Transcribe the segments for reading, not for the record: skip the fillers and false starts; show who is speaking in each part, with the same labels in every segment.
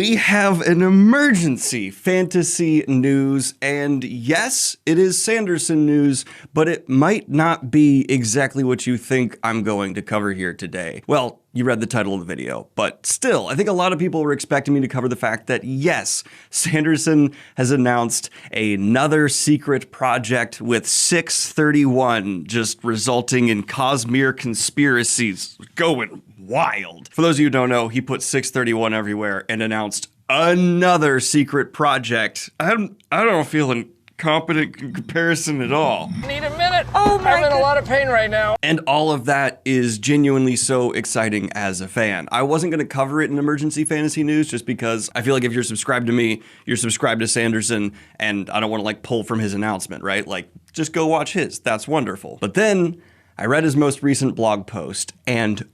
Speaker 1: We have an emergency fantasy news, and yes, it is Sanderson news, but it might not be exactly what you think I'm going to cover here today. Well, you read the title of the video, but still, I think a lot of people were expecting me to cover the fact that yes, Sanderson has announced another secret project with 631, just resulting in Cosmere conspiracies going wild. For those of you who don't know, he put 631 everywhere and announced another secret project. I don't feel incompetent in comparison at all.
Speaker 2: Need a minute. Oh my I'm in a lot of pain right now.
Speaker 1: And all of that is genuinely so exciting as a fan. I wasn't going to cover it in emergency fantasy news just because I feel like if you're subscribed to me, you're subscribed to Sanderson, and I don't want to like pull from his announcement, right? Like, just go watch his. That's wonderful. But then I read his most recent blog post, and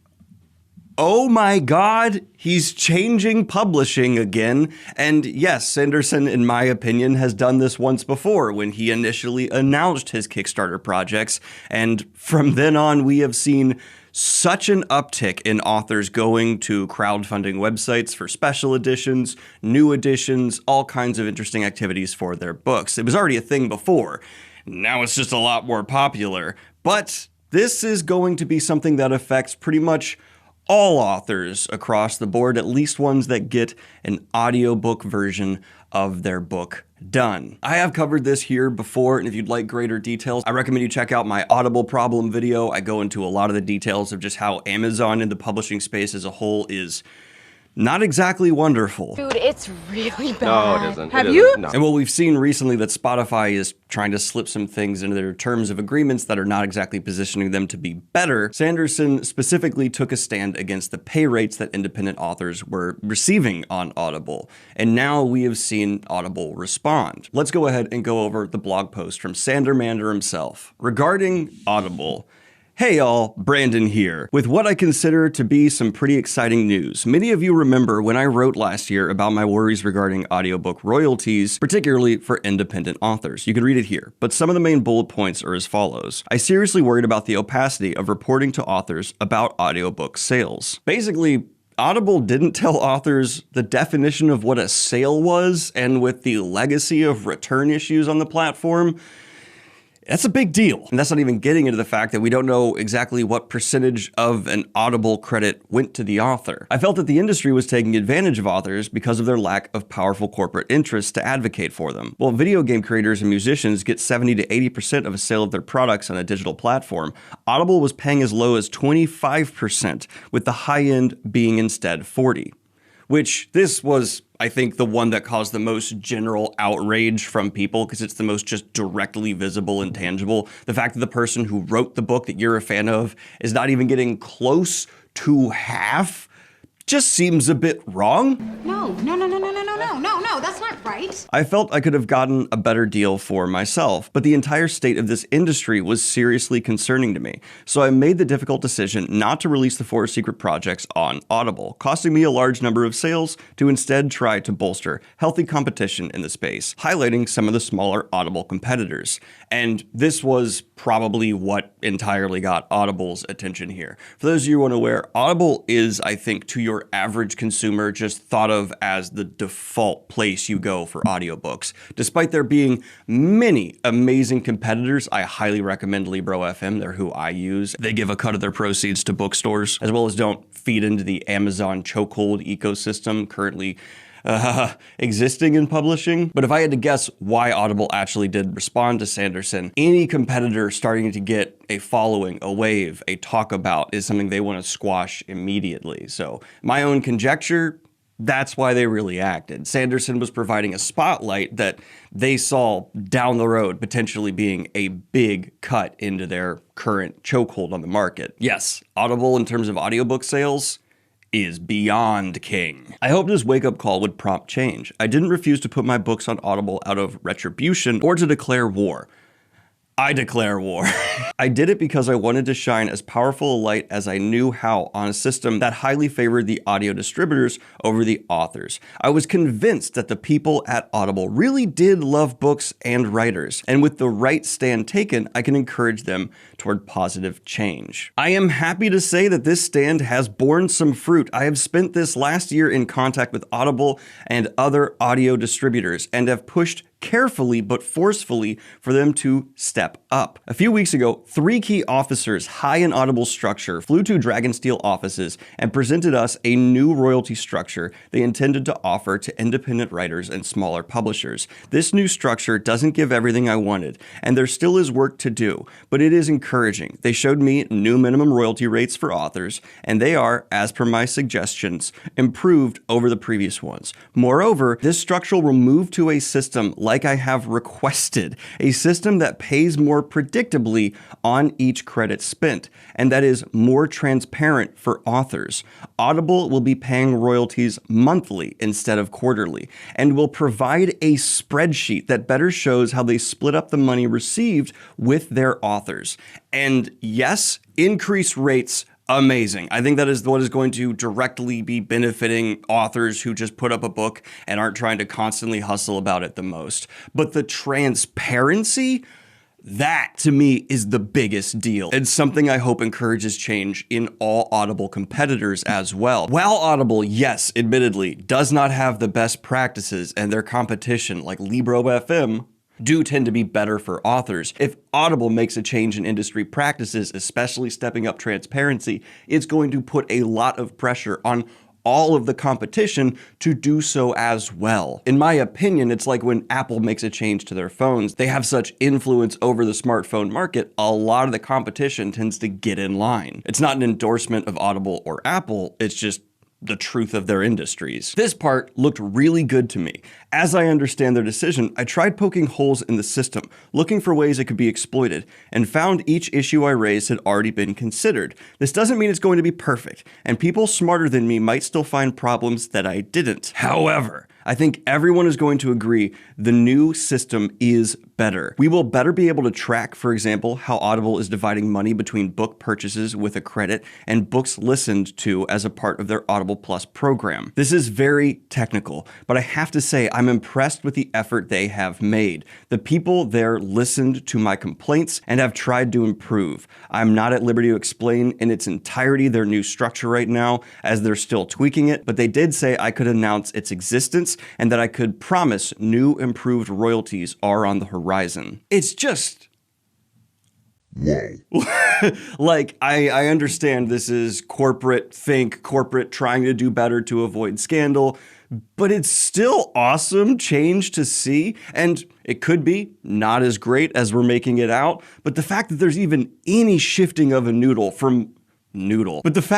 Speaker 1: oh my God, he's changing publishing again. And yes, Sanderson, in my opinion, has done this once before when he initially announced his Kickstarter projects. And from then on, we have seen such an uptick in authors going to crowdfunding websites for special editions, new editions, all kinds of interesting activities for their books. It was already a thing before. Now it's just a lot more popular. But this is going to be something that affects pretty much all authors across the board, at least ones that get an audiobook version of their book done. I have covered this here before, and if you'd like greater details, I recommend you check out my Audible problem video. I go into a lot of the details of just how Amazon and the publishing space as a whole is not exactly wonderful.
Speaker 3: Dude, it's really bad.
Speaker 2: No, it isn't.
Speaker 3: Have you?
Speaker 2: No.
Speaker 1: And what we've seen recently that Spotify is trying to slip some things into their terms of agreements that are not exactly positioning them to be better. Sanderson specifically took a stand against the pay rates that independent authors were receiving on Audible. And now we have seen Audible respond. Let's go ahead and go over the blog post from Sandermander himself. Regarding Audible, hey y'all, Brandon here, with what I consider to be some pretty exciting news. Many of you remember when I wrote last year about my worries regarding audiobook royalties, particularly for independent authors. You can read it here, but some of the main bullet points are as follows. I seriously worried about the opacity of reporting to authors about audiobook sales. Basically, Audible didn't tell authors the definition of what a sale was, and with the legacy of return issues on the platform, that's a big deal. And that's not even getting into the fact that we don't know exactly what percentage of an Audible credit went to the author. I felt that the industry was taking advantage of authors because of their lack of powerful corporate interests to advocate for them. While video game creators and musicians get 70 to 80% of a sale of their products on a digital platform, Audible was paying as low as 25%, with the high end being instead 40%. Which this was, I think, the one that caused the most general outrage from people because it's the most just directly visible and tangible. The fact that the person who wrote the book that you're a fan of is not even getting close to half just seems a bit wrong.
Speaker 4: No, that's not right.
Speaker 1: I felt I could have gotten a better deal for myself, but the entire state of this industry was seriously concerning to me. So I made the difficult decision not to release the 4 secret projects on Audible, costing me a large number of sales to instead try to bolster healthy competition in the space, highlighting some of the smaller Audible competitors. And this was probably what entirely got Audible's attention here. For those of you unaware, Audible is, I think, to your average consumer just thought of as the default place you go for audiobooks. Despite there being many amazing competitors, I highly recommend Libro FM. They're who I use. They give a cut of their proceeds to bookstores, as well as don't feed into the Amazon chokehold ecosystem currently existing in publishing. But if I had to guess why Audible actually did respond to Sanderson, any competitor starting to get a following, a wave, a talk about is something they want to squash immediately. So my own conjecture, that's why they really acted. Sanderson was providing a spotlight that they saw down the road potentially being a big cut into their current chokehold on the market. Yes, Audible in terms of audiobook sales is beyond king. I hope this wake-up call would prompt change. I didn't refuse to put my books on Audible out of retribution or to declare war. I declare war. I did it because I wanted to shine as powerful a light as I knew how on a system that highly favored the audio distributors over the authors. I was convinced that the people at Audible really did love books and writers, and with the right stand taken, I can encourage them toward positive change. I am happy to say that this stand has borne some fruit. I have spent this last year in contact with Audible and other audio distributors and have pushed carefully but forcefully for them to step up. A few weeks ago, 3 key officers high in Audible structure flew to Dragonsteel offices and presented us a new royalty structure they intended to offer to independent writers and smaller publishers. This new structure doesn't give everything I wanted, and there still is work to do, but it is encouraging. They showed me new minimum royalty rates for authors, and they are, as per my suggestions, improved over the previous ones. Moreover, this structure will move to a system like I have requested, a system that pays more predictably on each credit spent, and that is more transparent for authors. Audible will be paying royalties monthly instead of quarterly, and will provide a spreadsheet that better shows how they split up the money received with their authors. And yes, increased rates. Amazing. I think that is what is going to directly be benefiting authors who just put up a book and aren't trying to constantly hustle about it the most. But the transparency, that to me is the biggest deal. It's something I hope encourages change in all Audible competitors as well. While Audible, yes, admittedly, does not have the best practices and their competition like Libro FM do tend to be better for authors. If Audible makes a change in industry practices, especially stepping up transparency, it's going to put a lot of pressure on all of the competition to do so as well. In my opinion, it's like when Apple makes a change to their phones. They have such influence over the smartphone market, a lot of the competition tends to get in line. It's not an endorsement of Audible or Apple, it's just the truth of their industries. This part looked really good to me. As I understand their decision, I tried poking holes in the system, looking for ways it could be exploited, and found each issue I raised had already been considered. This doesn't mean it's going to be perfect, and people smarter than me might still find problems that I didn't. However, I think everyone is going to agree the new system is better. We will better be able to track, for example, how Audible is dividing money between book purchases with a credit and books listened to as a part of their Audible Plus program. This is very technical, but I have to say I'm impressed with the effort they have made. The people there listened to my complaints and have tried to improve. I'm not at liberty to explain in its entirety their new structure right now, as they're still tweaking it, but they did say I could announce its existence and that I could promise new improved royalties are on the horizon. It's just... whoa. Like, I understand this is corporate trying to do better to avoid scandal, but it's still awesome change to see, and it could be not as great as we're making it out, but the fact that there's even any shifting of a needle from one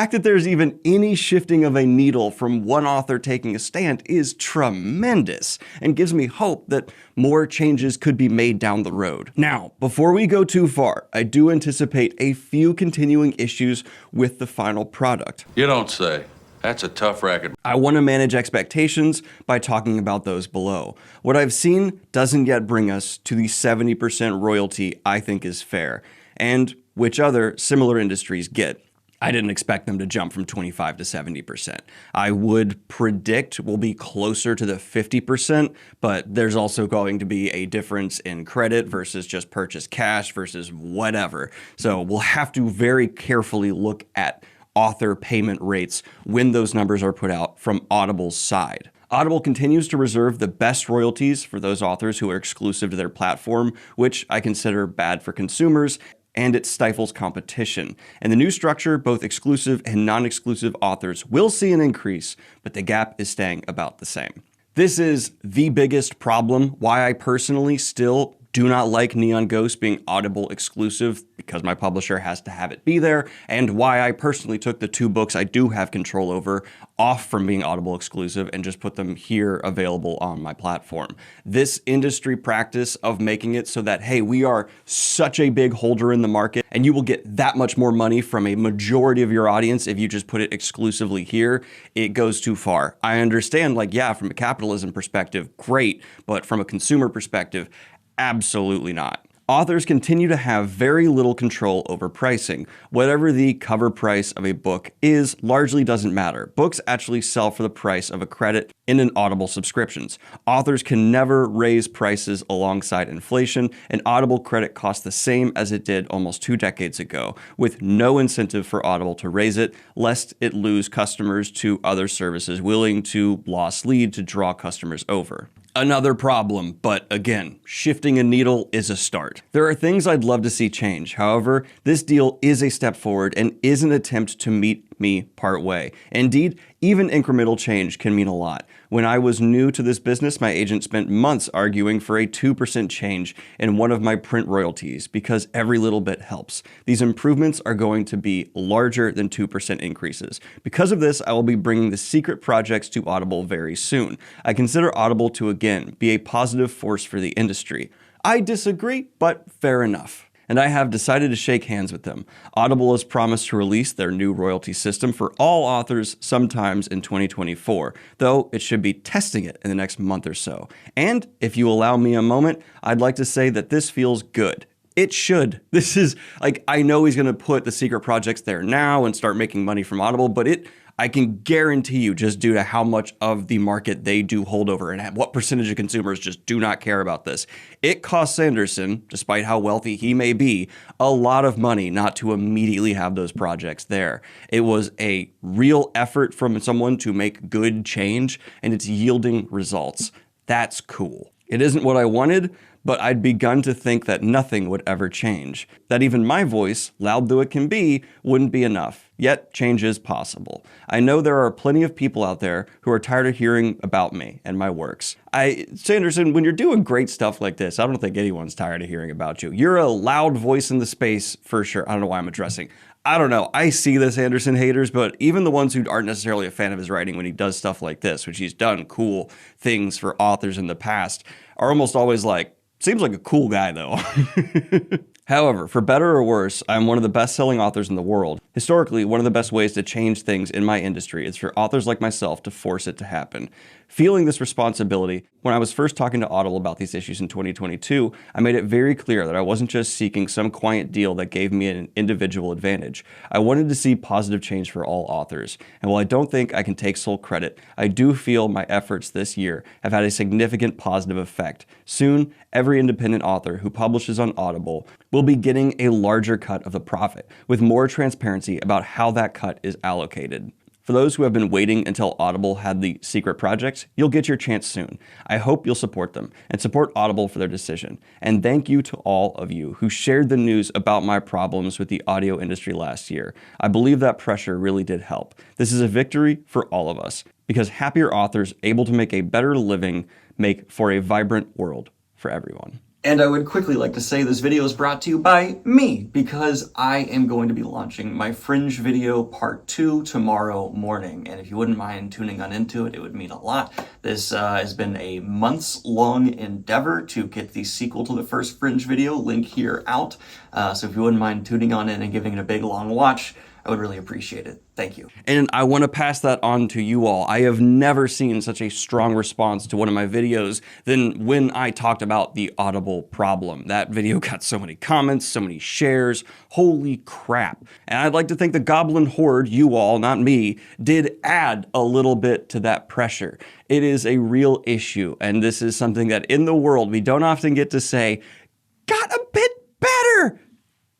Speaker 1: author taking a stand is tremendous and gives me hope that more changes could be made down the road. Now, before we go too far, I do anticipate a few continuing issues with the final product.
Speaker 3: You don't say. That's a tough racket.
Speaker 1: I want to manage expectations by talking about those below. What I've seen doesn't yet bring us to the 70% royalty I think is fair, and which other similar industries get. I didn't expect them to jump from 25 to 70%. I would predict we'll be closer to the 50%, but there's also going to be a difference in credit versus just purchase cash versus whatever. So we'll have to very carefully look at author payment rates when those numbers are put out from Audible's side. Audible continues to reserve the best royalties for those authors who are exclusive to their platform, which I consider bad for consumers, and it stifles competition. In the new structure, both exclusive and non-exclusive authors will see an increase, but the gap is staying about the same. This is the biggest problem, why I personally still do not like Neon Ghost being Audible exclusive, because my publisher has to have it be there, and why I personally took the 2 books I do have control over off from being Audible exclusive and just put them here available on my platform. This industry practice of making it so that, hey, we are such a big holder in the market and you will get that much more money from a majority of your audience if you just put it exclusively here, it goes too far. I understand, like, yeah, from a capitalism perspective, great, but from a consumer perspective, absolutely not. Authors continue to have very little control over pricing. Whatever the cover price of a book is largely doesn't matter. Books actually sell for the price of a credit in an Audible subscriptions. Authors can never raise prices alongside inflation. An Audible credit costs the same as it did almost 2 decades ago, with no incentive for Audible to raise it, lest it lose customers to other services willing to loss lead to draw customers over. Another problem, but again, shifting a needle is a start. There are things I'd love to see change. However, this deal is a step forward and is an attempt to meet me partway. Indeed, even incremental change can mean a lot. When I was new to this business, my agent spent months arguing for a 2% change in one of my print royalties because every little bit helps. These improvements are going to be larger than 2% increases. Because of this, I will be bringing the secret projects to Audible very soon. I consider Audible to again be a positive force for the industry. I disagree, but fair enough. And I have decided to shake hands with them. Audible has promised to release their new royalty system for all authors sometimes in 2024, though it should be testing it in the next month or so. And if you allow me a moment, I'd like to say that this feels good. It should. This is like, I know he's going to put the secret projects there now and start making money from Audible, but I can guarantee you, just due to how much of the market they do hold over and what percentage of consumers just do not care about this, it cost Sanderson, despite how wealthy he may be, a lot of money not to immediately have those projects there. It was a real effort from someone to make good change, and it's yielding results. That's cool. It isn't what I wanted, but I'd begun to think that nothing would ever change. That even my voice, loud though it can be, wouldn't be enough. Yet change is possible. I know there are plenty of people out there who are tired of hearing about me and my works. Sanderson, when you're doing great stuff like this, I don't think anyone's tired of hearing about you. You're a loud voice in the space for sure. I don't know why I'm addressing. I don't know. I see the Sanderson haters, but even the ones who aren't necessarily a fan of his writing when he does stuff like this, which he's done cool things for authors in the past, are almost always like, seems like a cool guy though. However, for better or worse, I'm one of the best-selling authors in the world. Historically, one of the best ways to change things in my industry is for authors like myself to force it to happen. Feeling this responsibility, when I was first talking to Audible about these issues in 2022, I made it very clear that I wasn't just seeking some quiet deal that gave me an individual advantage. I wanted to see positive change for all authors. And while I don't think I can take sole credit, I do feel my efforts this year have had a significant positive effect. Soon, every independent author who publishes on Audible will be getting a larger cut of the profit, with more transparency about how that cut is allocated. For those who have been waiting until Audible had the secret projects, you'll get your chance soon. I hope you'll support them and support Audible for their decision. And thank you to all of you who shared the news about my problems with the audio industry last year. I believe that pressure really did help. This is a victory for all of us, because happier authors able to make a better living make for a vibrant world for everyone. And I would quickly like to say this video is brought to you by me, because I am going to be launching my Fringe video part 2 tomorrow morning. And if you wouldn't mind tuning on into it, it would mean a lot. This has been a months-long endeavor to get the sequel to the first Fringe video, link here, out. So if you wouldn't mind tuning on in and giving it a big long watch, I would really appreciate it. Thank you. And I want to pass that on to you all. I have never seen such a strong response to one of my videos than when I talked about the Audible problem. That video got so many comments, so many shares. Holy crap. And I'd like to think the Goblin Horde, you all, not me, did add a little bit to that pressure. It is a real issue, and this is something that in the world we don't often get to say, got a bit better.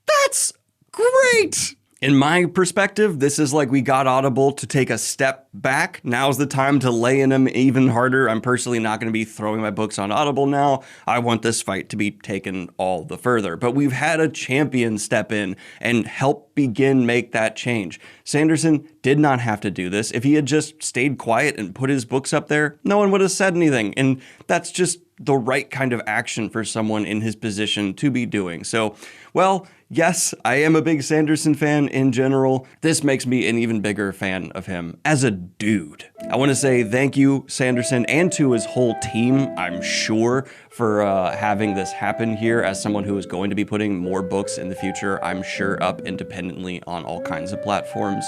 Speaker 1: That's great. In my perspective, this is like we got Audible to take a step back. Now's the time to lay in them even harder. I'm personally not going to be throwing my books on Audible now. I want this fight to be taken all the further. But we've had a champion step in and help begin make that change. Sanderson did not have to do this. If he had just stayed quiet and put his books up there, no one would have said anything. And that's just the right kind of action for someone in his position to be doing. So, well, yes, I am a big Sanderson fan in general. This makes me an even bigger fan of him as a dude. I want to say thank you, Sanderson, and to his whole team, I'm sure, for having this happen here. As someone who is going to be putting more books in the future, I'm sure, up independently on all kinds of platforms.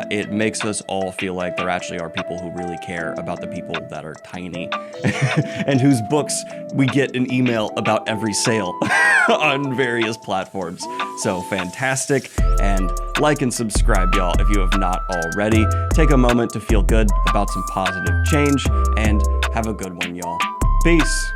Speaker 1: It makes us all feel like there actually are people who really care about the people that are tiny and whose books we get an email about every sale on various platforms. So fantastic, and like and subscribe, y'all, if you have not already. Take a moment to feel good about some positive change, and have a good one, y'all. Peace.